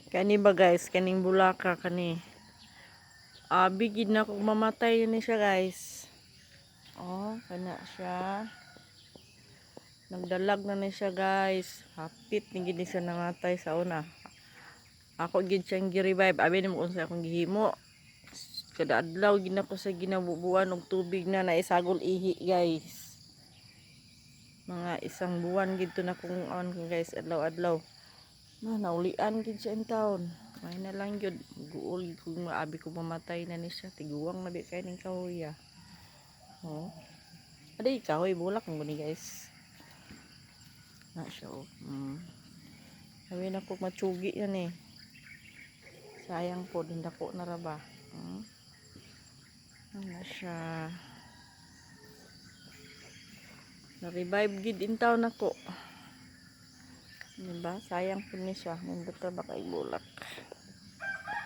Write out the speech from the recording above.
Kani ba guys, kaning bulaka kani. Bigid na kung mamatay ni siya guys. Oh, kana siya. Nagdalag na ni siya guys. Hapit ni gid ni siya namatay sa una. Ako gid siyang gi-revive. Abi nimo unsa akong gihimo. Kada adlaw gid nako sa ginabubuan og tubig na naisagol ihi guys. Mga isang buwan gid to na kung on guys adlaw-adlaw. Naulian gid siya in town. May na lang yun. Guol kung maabi ko mamatay na ni siya. Tiguwang na kay ning kahoy ah. Oh. Aday kahoy bulak mo ni guys. Na siya oh. Sabi na ko matsugi yan eh. Sayang po din dako na ra ba. Na siya. Na-revive gid in town ako. Diba? Sayang po ni siya. Nandito ba kay bulak.